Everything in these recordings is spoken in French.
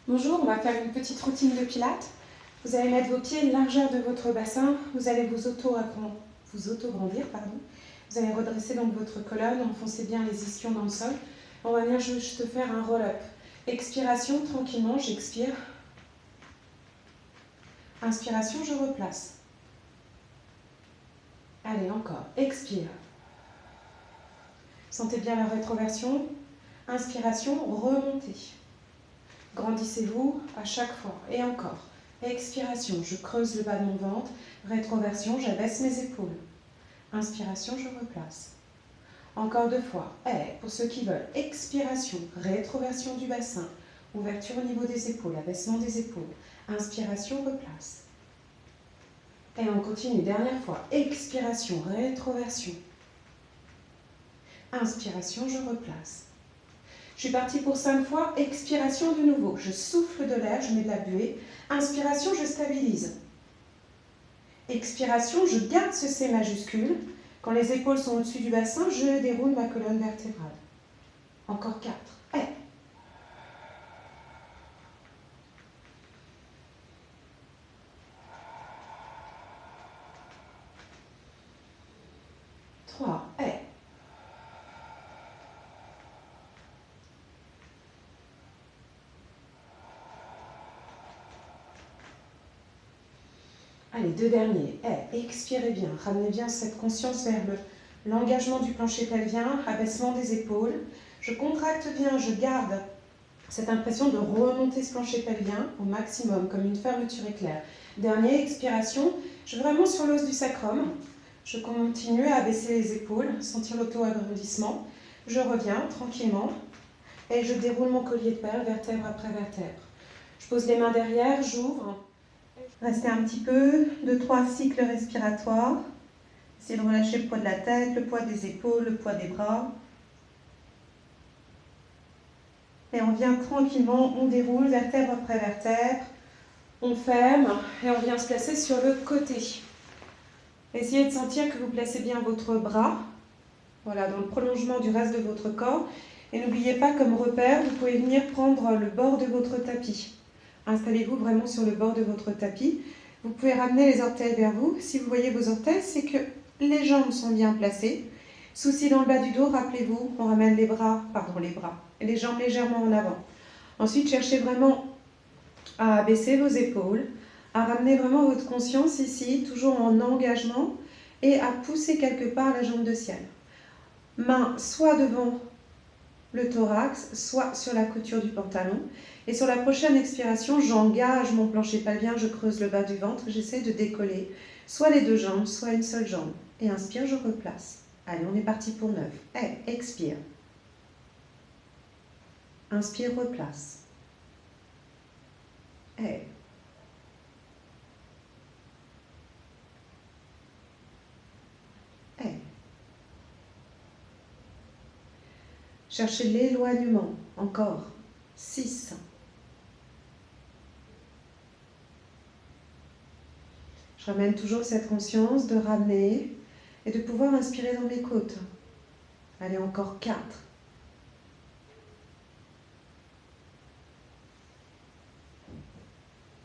Bonjour, on va faire une petite routine de pilates. Vous allez mettre vos pieds largeur de votre bassin, vous allez vous auto-grandir. Vous allez redresser donc votre colonne, enfoncer bien les ischions dans le sol. On va venir juste faire un roll-up. Expiration, tranquillement, j'expire. Inspiration, je replace. Allez, encore, expire. Sentez bien la rétroversion. Inspiration, remontez. Grandissez-vous à chaque fois. Et encore. Expiration, je creuse le bas de mon ventre. Rétroversion, j'abaisse mes épaules. Inspiration, je replace. Encore 2 fois. Et pour ceux qui veulent. Expiration, rétroversion du bassin. Ouverture au niveau des épaules, abaissement des épaules. Inspiration, replace. Et on continue. Dernière fois. Expiration, rétroversion. Inspiration, je replace. Je suis partie pour 5 fois. Expiration de nouveau. Je souffle de l'air, je mets de la buée. Inspiration, je stabilise. Expiration, je garde ce C majuscule. Quand les épaules sont au-dessus du bassin, je déroule ma colonne vertébrale. Encore 4. Et. 3. Et. Allez, 2 derniers. Et. Expirez bien. Ramenez bien cette conscience vers l'engagement du plancher pelvien, abaissement des épaules. Je contracte bien, je garde cette impression de remonter ce plancher pelvien au maximum, comme une fermeture éclair. Dernier, expiration. Je vais vraiment sur l'os du sacrum. Je continue à baisser les épaules, sentir l'auto-agrandissement. Je reviens tranquillement et je déroule mon collier de perles, vertèbre après vertèbre. Je pose les mains derrière, j'ouvre. Restez un petit peu, 2-3 cycles respiratoires. Essayez de relâcher le poids de la tête, le poids des épaules, le poids des bras. Et on vient tranquillement, on déroule vertèbre après vertèbre. On ferme et on vient se placer sur le côté. Essayez de sentir que vous placez bien votre bras, voilà, dans le prolongement du reste de votre corps. Et n'oubliez pas, comme repère, vous pouvez venir prendre le bord de votre tapis. Installez-vous vraiment sur le bord de votre tapis. Vous pouvez ramener les orteils vers vous. Si vous voyez vos orteils, c'est que les jambes sont bien placées. Souci dans le bas du dos, rappelez-vous, on ramène les jambes légèrement en avant. Ensuite, cherchez vraiment à baisser vos épaules, à ramener vraiment votre conscience ici, toujours en engagement, et à pousser quelque part la jambe de ciel. Main soit devant le thorax, soit sur la couture du pantalon. Et sur la prochaine expiration, j'engage mon plancher pelvien, je creuse le bas du ventre, j'essaie de décoller soit les 2 jambes, soit une seule jambe. Et inspire, je replace. Allez, on est parti pour 9. Et expire. Inspire, replace. Et. Et. Cherchez l'éloignement. Encore. 6. Je ramène toujours cette conscience de ramener et de pouvoir inspirer dans mes côtes. Allez, encore 4.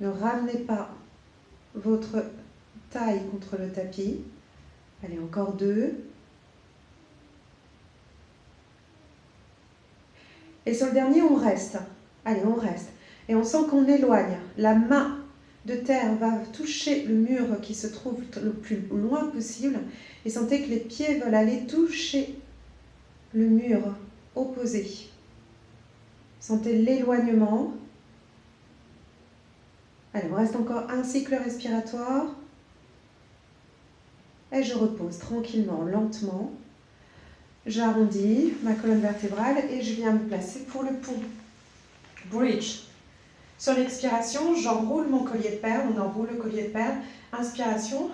Ne ramenez pas votre taille contre le tapis. Allez, encore 2. Et sur le dernier, on reste. Allez, on reste. Et on sent qu'on éloigne. La main de terre va toucher le mur qui se trouve le plus loin possible. Et sentez que les pieds veulent aller toucher le mur opposé. Sentez l'éloignement. Allez, on reste encore un cycle respiratoire. Et je repose tranquillement, lentement. J'arrondis ma colonne vertébrale et je viens me placer pour le pont. Bridge. Sur l'expiration, j'enroule mon collier de perles, on enroule le collier de perles. Inspiration,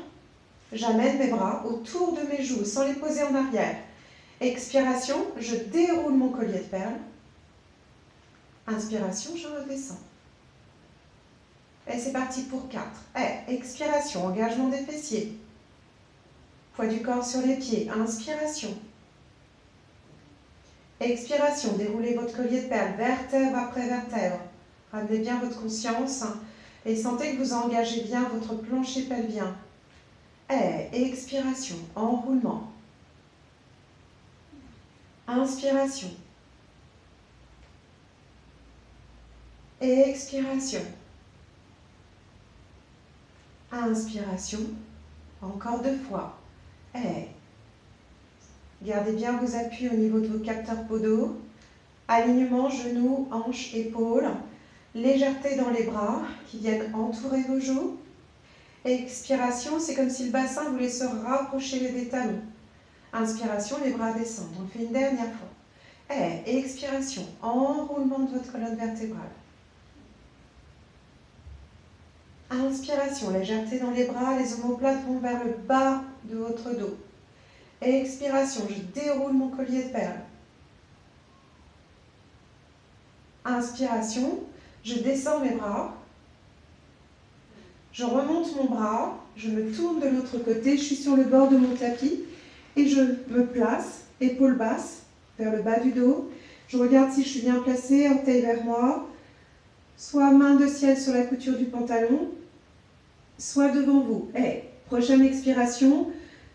j'amène mes bras autour de mes joues sans les poser en arrière. Expiration, je déroule mon collier de perles. Inspiration, je redescends. Et c'est parti pour 4. Et expiration, engagement des fessiers. Poids du corps sur les pieds. Inspiration. Expiration, déroulez votre collier de perles, vertèbre après vertèbre. Ramenez bien votre conscience et sentez que vous engagez bien votre plancher pelvien. Et expiration, enroulement. Inspiration. Expiration. Inspiration. Encore 2 fois. Et gardez bien vos appuis au niveau de vos capteurs podaux. Alignement, genoux, hanches, épaules. Légèreté dans les bras qui viennent entourer vos joues. Expiration, c'est comme si le bassin voulait se rapprocher des talons. Inspiration, les bras descendent. On le fait une dernière fois. Et expiration, enroulement de votre colonne vertébrale. Inspiration, légèreté dans les bras, les omoplates vont vers le bas de votre dos. Expiration, je déroule mon collier de perles. Inspiration, je descends mes bras. Je remonte mon bras, je me tourne de l'autre côté, je suis sur le bord de mon tapis et je me place, épaules basses, vers le bas du dos. Je regarde si je suis bien placée, orteils vers moi, soit main de ciel sur la couture du pantalon, soit devant vous. Et prochaine expiration,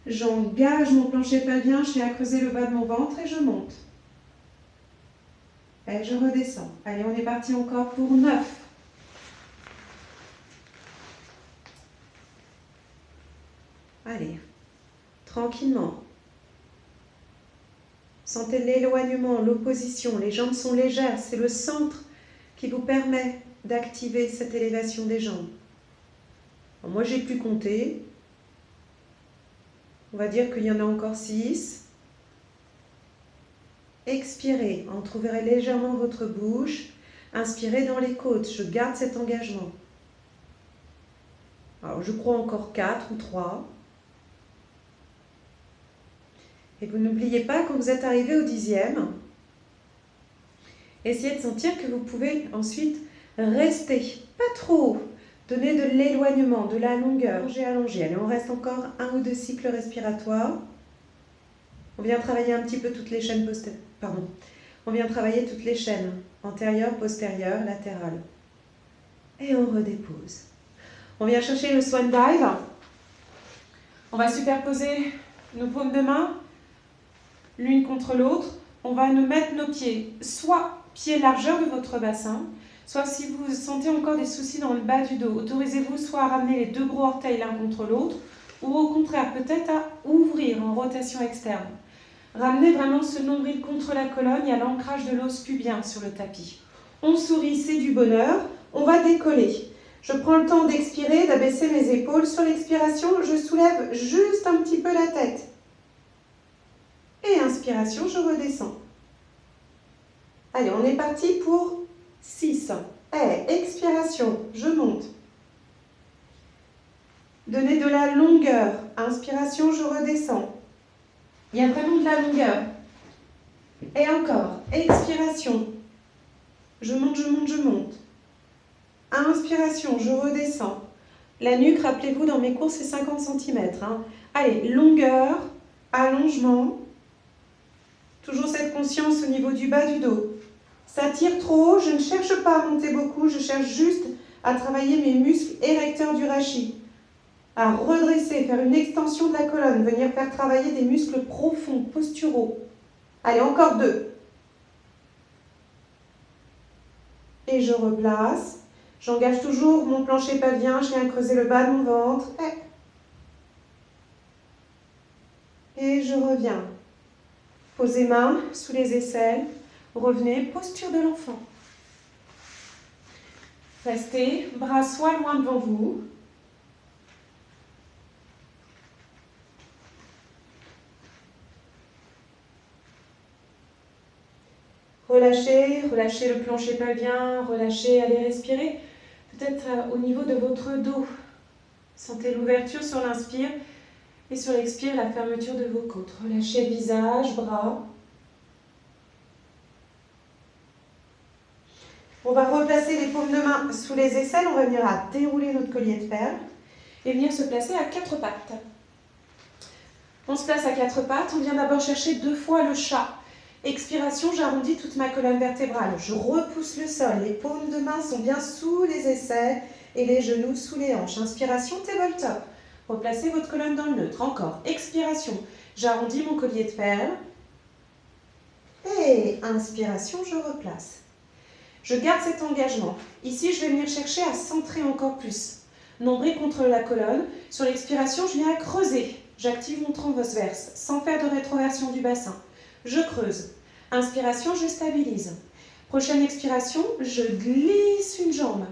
j'engage mon plancher pelvien, je viens creuser le bas de mon ventre et je monte. Et je redescends. Allez, on est parti encore pour 9. Allez, tranquillement. Sentez l'éloignement, l'opposition. Les jambes sont légères. C'est le centre qui vous permet d'activer cette élévation des jambes. Alors moi, j'ai pu compter. On va dire qu'il y en a encore 6. Expirez, entrouvrez légèrement votre bouche. Inspirez dans les côtes. Je garde cet engagement. Alors, je crois encore 4 ou 3. Et vous n'oubliez pas, quand vous êtes arrivé au 10e, essayez de sentir que vous pouvez ensuite rester, pas trop haut, donner de l'éloignement, de la longueur, allongé, allongé. Allez, on reste encore 1 ou 2 cycles respiratoires. On vient travailler un petit peu toutes les chaînes On vient travailler toutes les chaînes, antérieures, postérieures, latérales. Et on redépose. On vient chercher le Swan Dive. On va superposer nos paumes de main l'une contre l'autre. On va nous mettre nos pieds, soit pieds largeur de votre bassin, soit si vous sentez encore des soucis dans le bas du dos, autorisez-vous soit à ramener les 2 gros orteils l'un contre l'autre, ou au contraire peut-être à ouvrir en rotation externe. Ramenez vraiment ce nombril contre la colonne et à l'ancrage de l'os pubien sur le tapis. On sourit, c'est du bonheur. On va décoller. Je prends le temps d'expirer, d'abaisser mes épaules. Sur l'expiration, je soulève juste un petit peu la tête. Et inspiration, je redescends. Allez, on est parti pour 6. Et expiration, je monte. Donnez de la longueur. Inspiration, je redescends. Il y a vraiment de la longueur. Et encore, expiration. Je monte, je monte, je monte. Inspiration, je redescends. La nuque, rappelez-vous, dans mes cours, c'est 50 cm. Allez, longueur, allongement. Toujours cette conscience au niveau du bas du dos. Ça tire trop haut, je ne cherche pas à monter beaucoup, je cherche juste à travailler mes muscles érecteurs du rachis. À redresser, faire une extension de la colonne, venir faire travailler des muscles profonds, posturaux. Allez, encore 2. Et je replace. J'engage toujours mon plancher pelvien, je viens creuser le bas de mon ventre. Et je reviens. Posez main sous les aisselles. Revenez, posture de l'enfant. Restez, bras soit loin devant vous. Relâchez, relâchez le plancher pelvien, relâchez, allez respirer. Peut-être au niveau de votre dos. Sentez l'ouverture sur l'inspire et sur l'expire, la fermeture de vos côtes. Relâchez visage, bras. On va replacer les paumes de main sous les aisselles. On va venir à dérouler notre collier de perles et venir se placer à 4 pattes. On se place à 4 pattes. On vient d'abord chercher 2 fois le chat. Expiration, j'arrondis toute ma colonne vertébrale. Je repousse le sol. Les paumes de main sont bien sous les aisselles et les genoux sous les hanches. Inspiration, tabletop. Replacez votre colonne dans le neutre. Encore. Expiration, j'arrondis mon collier de perles. Et inspiration, je replace. Je garde cet engagement. Ici, je vais venir chercher à centrer encore plus. Nombril contre la colonne. Sur l'expiration, je viens à creuser. J'active mon transverse sans faire de rétroversion du bassin. Je creuse. Inspiration, je stabilise. Prochaine expiration, je glisse une jambe.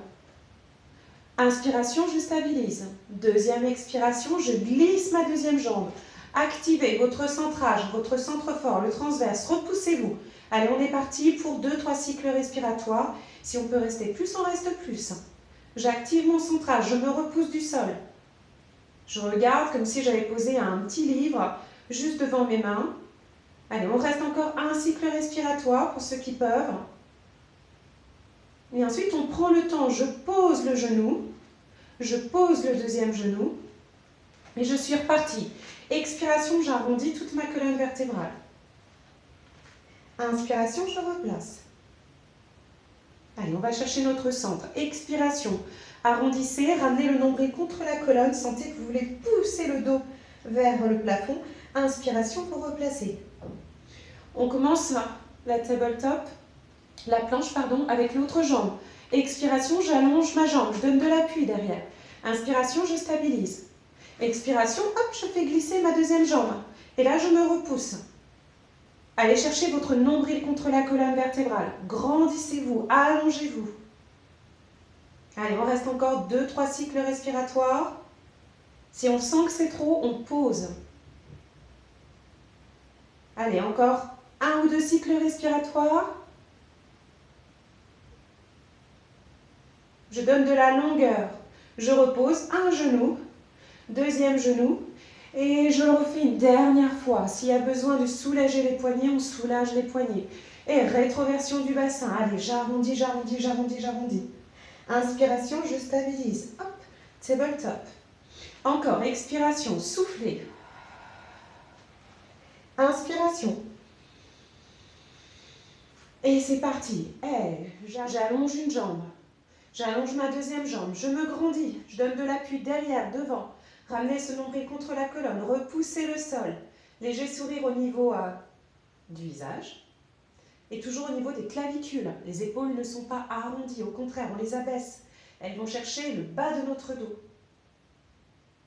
Inspiration, je stabilise. Deuxième expiration, je glisse ma deuxième jambe. Activez votre centrage, votre centre fort, le transverse. Repoussez-vous. Allez, on est parti pour 2-3 cycles respiratoires. Si on peut rester plus, on reste plus. J'active mon centrage, je me repousse du sol. Je regarde comme si j'avais posé un petit livre juste devant mes mains. Allez, on reste encore un cycle respiratoire pour ceux qui peuvent. Et ensuite, on prend le temps. Je pose le genou. Je pose le deuxième genou. Et je suis repartie. Expiration, j'arrondis toute ma colonne vertébrale. Inspiration, je replace. Allez, on va chercher notre centre. Expiration, arrondissez, ramenez le nombril contre la colonne. Sentez que vous voulez pousser le dos vers le plafond. Inspiration pour replacer. On commence la tabletop, la planche, pardon, avec l'autre jambe. Expiration, j'allonge ma jambe, je donne de l'appui derrière. Inspiration, je stabilise. Expiration, hop, je fais glisser ma deuxième jambe. Et là, je me repousse. Allez chercher votre nombril contre la colonne vertébrale. Grandissez-vous, allongez-vous. Allez, on reste encore 2-3 cycles respiratoires. Si on sent que c'est trop, on pose. Allez, encore 1 ou 2 cycles respiratoires. Je donne de la longueur. Je repose un genou, deuxième genou. Et je le refais une dernière fois. S'il y a besoin de soulager les poignets, on soulage les poignets. Et rétroversion du bassin. Allez, j'arrondis, j'arrondis, j'arrondis, j'arrondis. Inspiration, je stabilise. Hop, tabletop. Encore, expiration, soufflez. Inspiration. Et c'est parti. J'allonge une jambe. J'allonge ma deuxième jambe. Je me grandis. Je donne de l'appui derrière, devant. Ramenez ce nombril contre la colonne. Repoussez le sol. Léger sourire au niveau du visage. Et toujours au niveau des clavicules. Les épaules ne sont pas arrondies. Au contraire, on les abaisse. Elles vont chercher le bas de notre dos.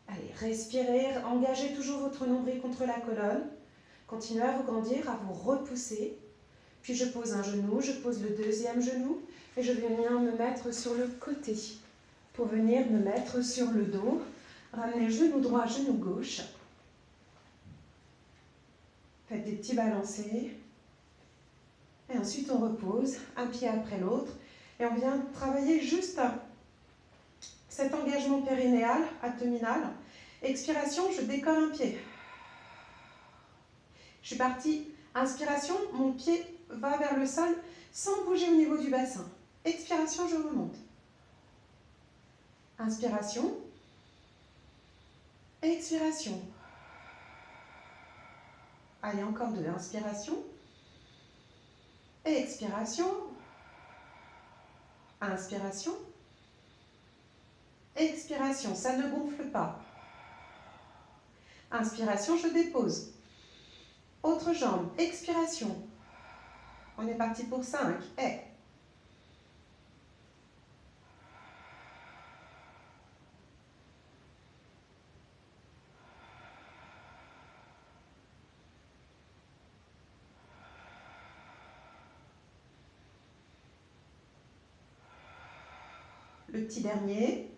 Allez, respirez. Engagez toujours votre nombril contre la colonne. Continuez à vous grandir, à vous repousser. Puis je pose un genou, je pose le deuxième genou. Et je vais venir me mettre sur le côté. Pour venir me mettre sur le dos. Ramenez genou droit, genou gauche. Faites des petits balancés. Et ensuite, on repose, un pied après l'autre. Et on vient travailler juste cet engagement périnéal, abdominal. Expiration, je décolle un pied. Je suis partie. Inspiration, mon pied va vers le sol sans bouger au niveau du bassin. Expiration, je remonte. Inspiration. Expiration. Allez, encore 2. Inspiration. Expiration. Inspiration. Expiration. Ça ne gonfle pas. Inspiration, je dépose. Autre jambe. Expiration. On est parti pour 5. Et. Le petit dernier.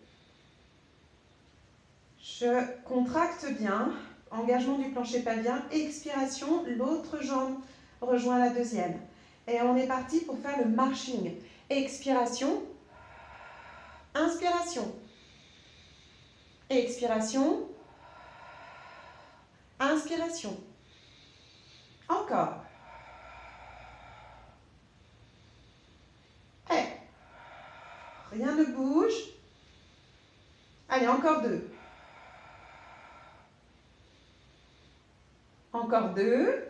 Je contracte bien. Engagement du plancher pelvien. Expiration. L'autre jambe rejoint la deuxième. Et on est parti pour faire le marching. Expiration. Inspiration. Expiration. Inspiration. Encore. Et. Rien ne bouge. Allez, encore 2. Encore 2.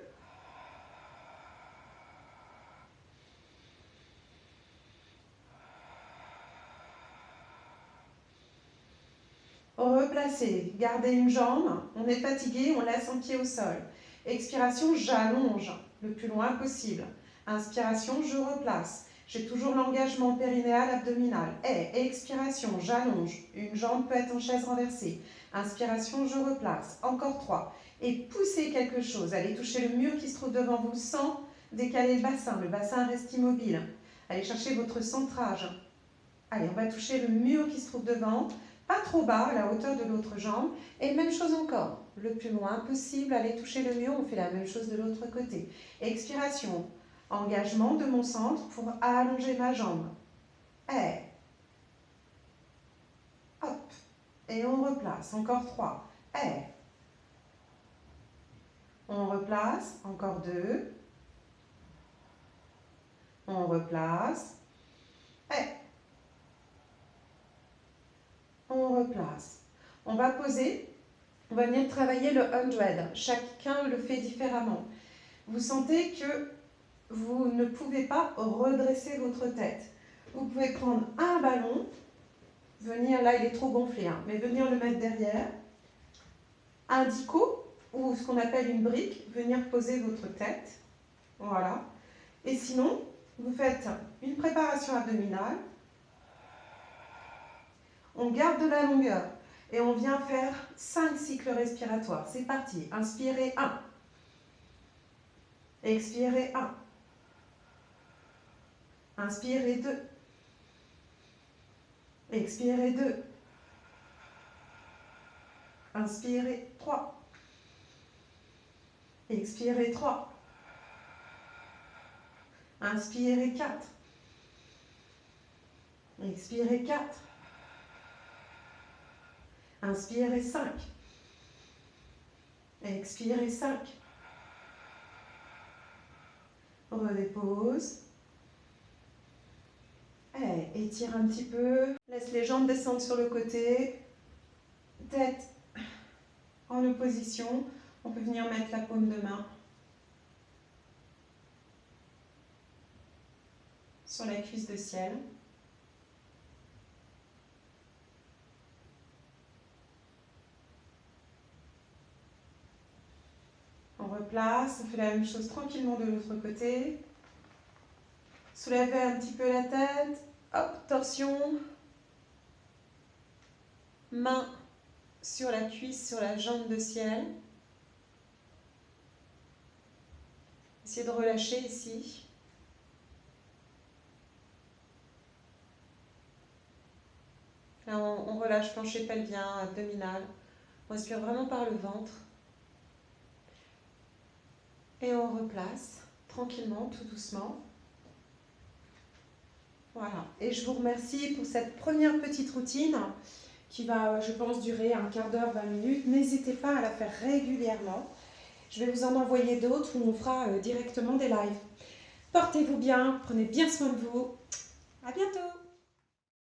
Replacez, gardez une jambe, on est fatigué, on laisse un pied au sol. Expiration, j'allonge le plus loin possible. Inspiration, je replace. J'ai toujours l'engagement périnéal abdominal. Et expiration, j'allonge. Une jambe peut être en chaise renversée. Inspiration, je replace. Encore 3. Et poussez quelque chose. Allez toucher le mur qui se trouve devant vous sans décaler le bassin. Le bassin reste immobile. Allez chercher votre centrage. Allez, on va toucher le mur qui se trouve devant. Pas trop bas, à la hauteur de l'autre jambe. Et même chose encore. Le plus loin possible, allez toucher le mur. On fait la même chose de l'autre côté. Expiration. Engagement de mon centre pour allonger ma jambe. Et hop. Et on replace. Encore 3. Et on replace. Encore 2. On replace. Et on replace. On va poser. On va venir travailler le 100. Chacun le fait différemment. Vous sentez que vous ne pouvez pas redresser votre tête. Vous pouvez prendre un ballon, venir, là il est trop gonflé, hein, mais venir le mettre derrière, un dico, ou ce qu'on appelle une brique, venir poser votre tête, voilà. Et sinon, vous faites une préparation abdominale, on garde de la longueur, et on vient faire 5 cycles respiratoires. C'est parti, inspirez 1, expirez 1, inspirez 2, expirez 2, inspirez 3, expirez 3, inspirez 4, expirez 4, inspirez 5, expirez 5, redépose, et étire un petit peu, laisse les jambes descendre sur le côté, tête en opposition, on peut venir mettre la paume de main sur la cuisse de ciel. On replace, on fait la même chose tranquillement de l'autre côté. Soulevez un petit peu la tête, hop, torsion, main sur la cuisse, sur la jambe de ciel. Essayez de relâcher ici. Là, on relâche plancher pelvien, abdominal. On respire vraiment par le ventre. Et on replace tranquillement, tout doucement. Voilà. Et je vous remercie pour cette première petite routine qui va, je pense, durer un quart d'heure, 20 minutes. N'hésitez pas à la faire régulièrement. Je vais vous en envoyer d'autres où on fera directement des lives. Portez-vous bien, prenez bien soin de vous. À bientôt!